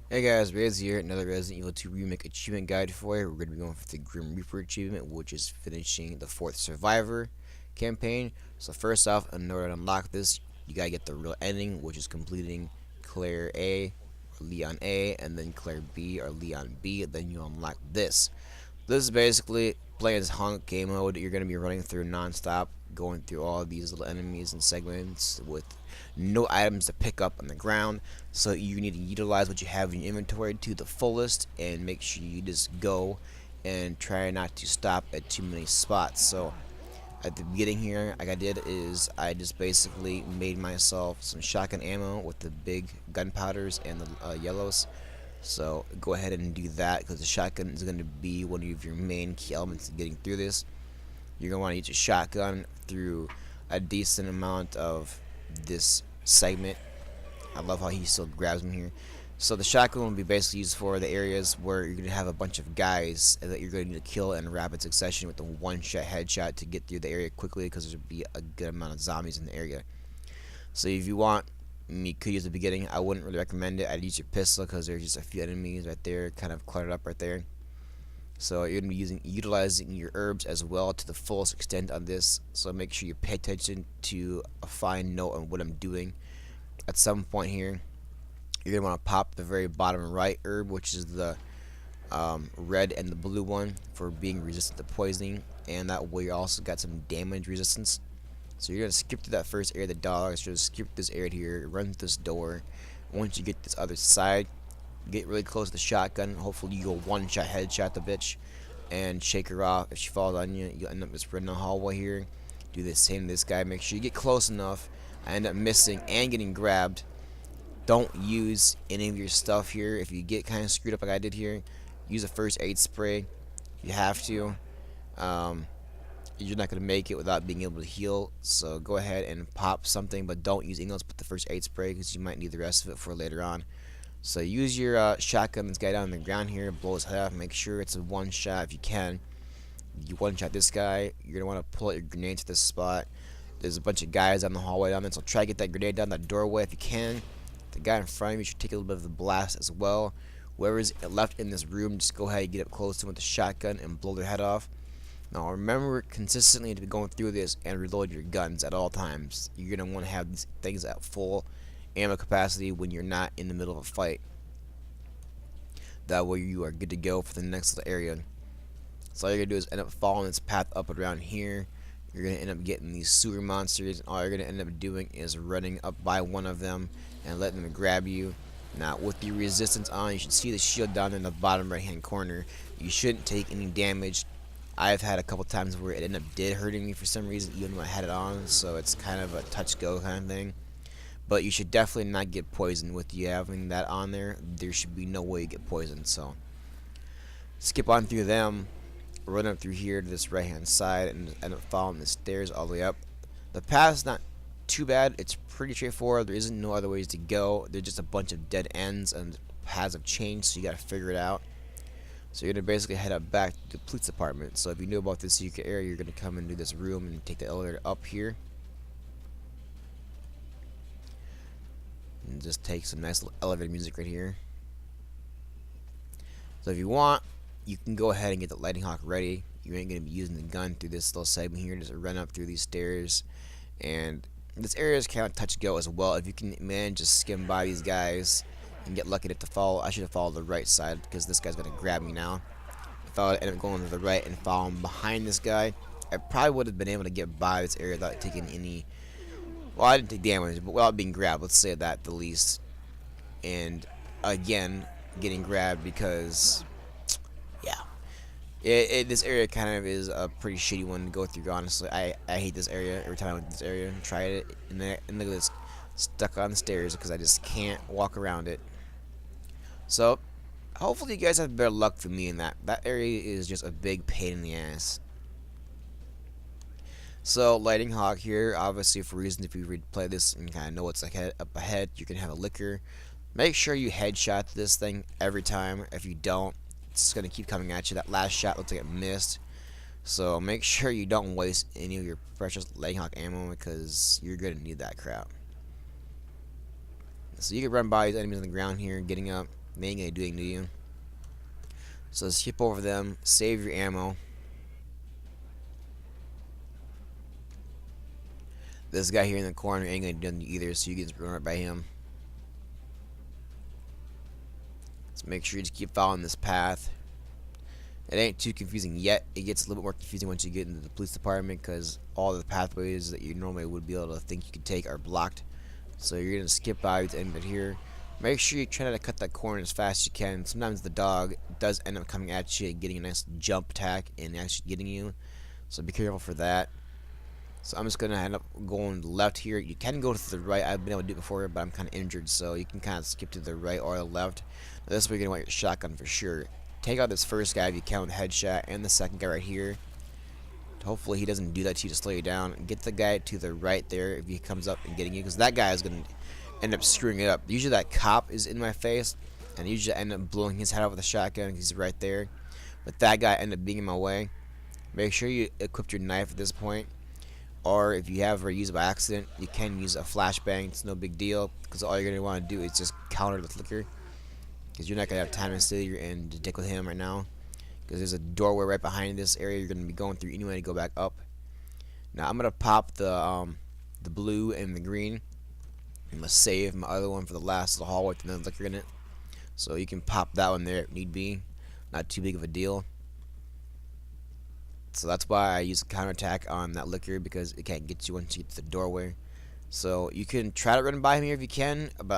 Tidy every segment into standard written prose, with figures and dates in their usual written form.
Hey guys, Rez here, another Resident Evil 2 Remake achievement guide for you. We're going to be going for the Grim Reaper achievement, which is finishing the 4th Survivor campaign. So first off, in order to unlock this, you gotta get the real ending, which is completing Claire A, or Leon A, and then Claire B, or Leon B, then you unlock this. This is basically playing as Honk game mode. You're going to be running through non-stop, going through all of these little enemies and segments with no items to pick up on the ground. So you need to utilize what you have in your inventory to the fullest and make sure you just go and try not to stop at too many spots. So at the beginning here, like I did, is I just basically made myself some shotgun ammo with the big gunpowders and the yellows. So go ahead and do that because the shotgun is going to be one of your main key elements in getting through this. You're going to want to use your shotgun through a decent amount of this segment. I love how he still grabs me here. So the shotgun will be basically used for the areas where you're going to have a bunch of guys that you're going to need to kill in rapid succession with a one-shot headshot to get through the area quickly because there'll be a good amount of zombies in the area. So if you want, you could use the beginning. I wouldn't really recommend it. I'd use your pistol because there's just a few enemies right there, kind of cluttered up right there. So you're gonna be utilizing your herbs as well to the fullest extent on this. So make sure you pay attention to a fine note on what I'm doing. At some point here, you're gonna want to pop the very bottom right herb, which is the red and the blue one for being resistant to poisoning, and that way you also got some damage resistance. So you're gonna skip to that first area, the dogs. Just skip this area here, run through this door. Once you get this other side, get really close to the shotgun. Hopefully you go one-shot headshot the bitch and shake her off. If she falls on you, you'll end up just running the hallway here. Do the same to this guy. Make sure you get close enough. I end up missing and getting grabbed. Don't use any of your stuff here. If you get kind of screwed up like I did here, use a first aid spray. You have to. Um, you're not going to make it without being able to heal, so go ahead and pop something, but don't use anything else but the first aid spray because you might need the rest of it for later on. So use your shotgun, this guy down on the ground here, blow his head off, make sure it's a one shot if you can. You one shot this guy, you're going to want to pull out your grenade to this spot. There's a bunch of guys down the hallway down there, so try to get that grenade down that doorway if you can. The guy in front of you should take a little bit of the blast as well. Whoever's left in this room, just go ahead and get up close to them with the shotgun and blow their head off. Now remember consistently to be going through this and reload your guns at all times. You're going to want to have these things at full ammo capacity when you're not in the middle of a fight. That way you are good to go for the next little area. So all you're going to do is end up following this path up around here. You're going to end up getting these sewer monsters, and all you're going to end up doing is running up by one of them and letting them grab you. Now with the resistance on, you should see the shield down in the bottom right hand corner. You shouldn't take any damage. I've had a couple times where it ended up hurting me for some reason even when I had it on, so it's kind of a touch go kind of thing. But you should definitely not get poisoned with you having that on there. There should be no way you get poisoned, so skip on through them, run up through here to this right hand side and end up following the stairs all the way up. The path's not too bad, it's pretty straightforward. There isn't no other ways to go. There's just a bunch of dead ends and paths have changed, so you gotta figure it out. So you're going to basically head up back to the police department. So if you knew about this secret area, you're going to come into this room and take the elevator up here. And just take some nice little elevator music right here. So if you want, you can go ahead and get the lighting hawk ready. You ain't going to be using the gun through this little segment here. Just run up through these stairs. And this area is kind of touch go as well. If you can manage to skim by these guys and get lucky to follow, I should have followed the right side because this guy's gonna grab me now. If I would end up going to the right and following behind this guy, I probably would have been able to get by this area without taking any, well, I didn't take damage, but without being grabbed, let's say that at the least. And again, getting grabbed because, yeah, this area kind of is a pretty shitty one to go through, honestly. I hate this area every time I went to this area and tried it, and look at this, stuck on the stairs because I just can't walk around it. So, hopefully you guys have better luck than me in that. That area is just a big pain in the ass. So, Lighting Hawk here, obviously for reasons if you replay this and kind of know what's up ahead, you can have a liquor. Make sure you headshot this thing every time. If you don't, it's going to keep coming at you. That last shot looks like it missed. So, make sure you don't waste any of your precious Lighting Hawk ammo because you're going to need that crap. So you can run by these enemies on the ground here, getting up. They ain't gonna do anything to you. So skip over them, save your ammo. This guy here in the corner ain't gonna do anything either, so you can just run right by him. So make sure you just keep following this path. It ain't too confusing yet. It gets a little bit more confusing once you get into the police department, because all the pathways that you normally would be able to think you could take are blocked. So you're gonna skip by to end it here. Make sure you try to cut that corner as fast as you can. Sometimes the dog does end up coming at you and getting a nice jump attack and actually getting you. So be careful for that. So I'm just gonna end up going left here. You can go to the right. I've been able to do it before, but I'm kind of injured, so you can kind of skip to the right or the left. Now, this is where you're gonna want your shotgun for sure. Take out this first guy if you can with a headshot, and the second guy right here. Hopefully he doesn't do that to you to slow you down. Get the guy to the right there if he comes up and getting you, because that guy is gonna end up screwing it up. Usually that cop is in my face, and usually I end up blowing his head off with a shotgun because he's right there. But that guy ended up being in my way. Make sure you equip your knife at this point. Or if you have ever used it by accident, you can use a flashbang. It's no big deal, because all you're going to want to do is just counter the flicker, because you're not going to have time to sit here and dick with him right now, because there's a doorway right behind this area you're going to be going through anyway to go back up. Now I'm going to pop the blue and the green. I'm going to save my other one for the last of the hallway with the liquor in it, so you can pop that one there if need be. Not too big of a deal. So that's why I use a counterattack on that liquor, because it can't get you once you get to the doorway. So you can try to run by him here if you can, but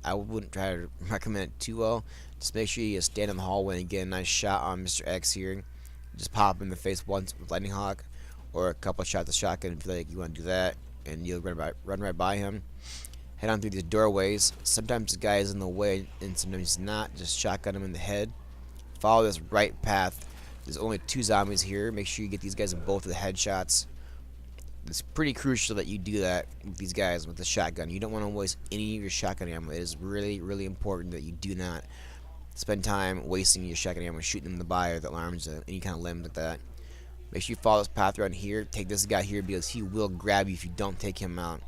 I wouldn't try to recommend it too well. Just make sure you stand in the hallway and get a nice shot on Mr. X here. Just pop him in the face once with Lightning Hawk, or a couple of shots of shotgun if you like you want to do that, and you'll run right by him. Head on through these doorways. Sometimes the guy is in the way, and sometimes he's not. Just shotgun him in the head. Follow this right path. There's only 2 zombies here. Make sure you get these guys in both of the headshots. It's pretty crucial that you do that with these guys with the shotgun. You don't want to waste any of your shotgun ammo. It is really, really important that you do not spend time wasting your shotgun ammo shooting them in the body or the arms or any kind of limb like that. Make sure you follow this path around here. Take this guy here, because he will grab you if you don't take him out.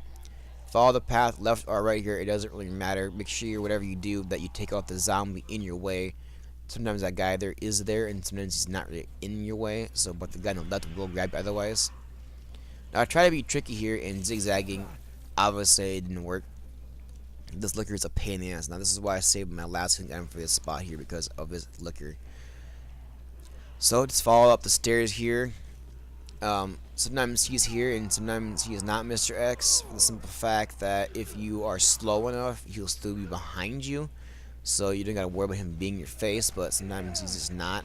Follow the path left or right here. It doesn't really matter. Make sure whatever you do that you take out the zombie in your way. Sometimes that guy there is there, and sometimes he's not really in your way. So, but the guy on the left will grab you otherwise. Now I try to be tricky here and zigzagging. Obviously, it didn't work. This liquor is a pain in the ass. Now this is why I saved my last hit item for this spot here, because of this liquor. So just follow up the stairs here. Sometimes he's here and sometimes he is not Mr. X, for the simple fact that if you are slow enough, he'll still be behind you. So you don't gotta worry about him being in your face, but sometimes he's just not.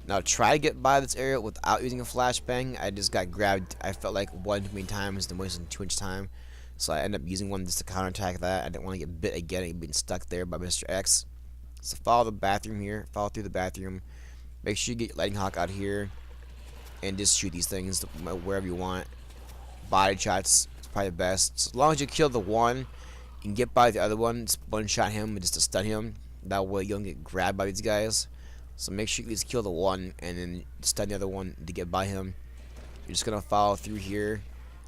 Now try to get by this area without using a flashbang. I just got grabbed, I felt like one too many times and wasting too much time. So I ended up using one just to counterattack that. I didn't want to get bit again and being stuck there by Mr. X. So follow the bathroom here, follow through the bathroom. Make sure you get Lightning Hawk out here and just shoot these things wherever you want. Body shots is probably the best. So as long as you kill the one, you can get by the other one. Just one shot him just to stun him. That way you don't get grabbed by these guys. So make sure you at least kill the one and then stun the other one to get by him. You're just gonna follow through here.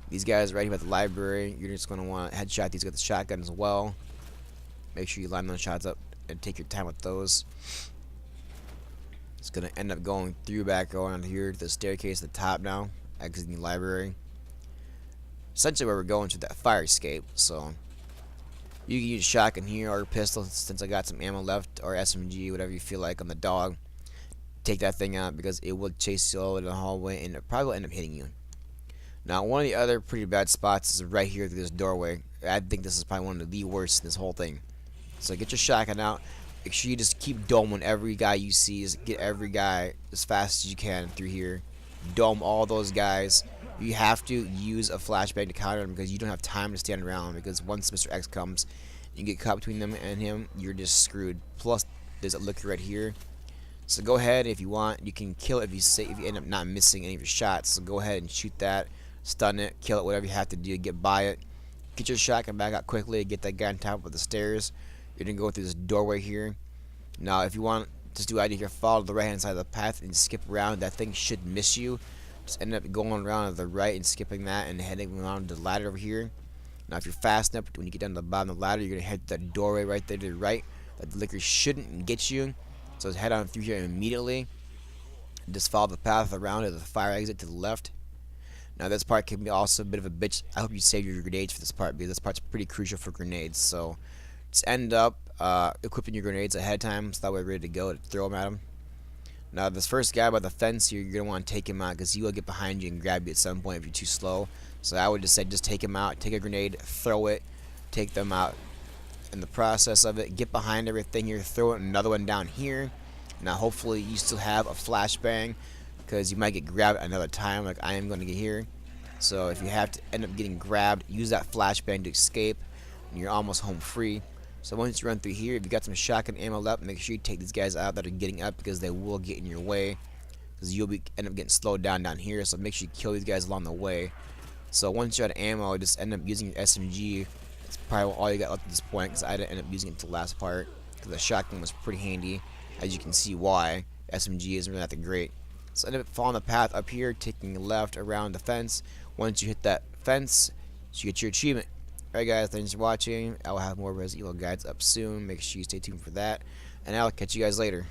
These guys right here at the library, you're just gonna want to headshot these with the shotgun as well. Make sure you line those shots up and take your time with those. It's gonna end up going through back around here to the staircase at the top now, exiting the library. Essentially where we're going to that fire escape. So you can use shotgun here or a pistol since I got some ammo left, or SMG, whatever you feel like on the dog. Take that thing out because it will chase you all in the hallway and it probably will end up hitting you. Now one of the other pretty bad spots is right here through this doorway. I think this is probably one of the worst in this whole thing. So get your shotgun out. Make sure you just keep doming every guy you see. Just get every guy as fast as you can through here. Dome all those guys. You have to use a flashbang to counter them because you don't have time to stand around, because once Mr. X comes, you get caught between them and him, you're just screwed. Plus, there's a liquor right here. So go ahead if you want. You can kill it if you end up not missing any of your shots. So go ahead and shoot that, stun it, kill it, whatever you have to do to get by it. Get your shotgun back out quickly. Get that guy on top of the stairs. You're gonna go through this doorway here. Now, if you want, just do idea here. Follow the right hand side of the path and skip around. That thing should miss you. Just end up going around to the right and skipping that and heading around the ladder over here. Now, if you're fast enough, when you get down to the bottom of the ladder, you're gonna head to that doorway right there to the right. that the liquor shouldn't get you. So head on through here immediately. Just follow the path around to the fire exit to the left. Now this part can be also a bit of a bitch. I hope you save your grenades for this part because this part's pretty crucial for grenades. So just end up equipping your grenades ahead of time so that way you're ready to go to throw them at them. Now this first guy by the fence here, you're going to want to take him out because he will get behind you and grab you at some point if you're too slow. So I would just say just take him out, take a grenade, throw it, take them out. In the process of it, get behind everything here, throw another one down here. Now hopefully you still have a flashbang because you might get grabbed another time like I am going to get here. So if you have to end up getting grabbed, use that flashbang to escape and you're almost home free. So once you run through here, if you got some shotgun ammo left, make sure you take these guys out that are getting up because they will get in your way because you'll end up getting slowed down here. So make sure you kill these guys along the way. So once you're out of ammo, just end up using your SMG. It's probably all you got left at this point because I didn't end up using it to the last part because the shotgun was pretty handy. As you can see why, SMG isn't really that great. So end up following the path up here, taking left around the fence. Once you hit that fence, you get your achievement. Alright guys, thanks for watching. I will have more Resident Evil guides up soon. Make sure you stay tuned for that. And I'll catch you guys later.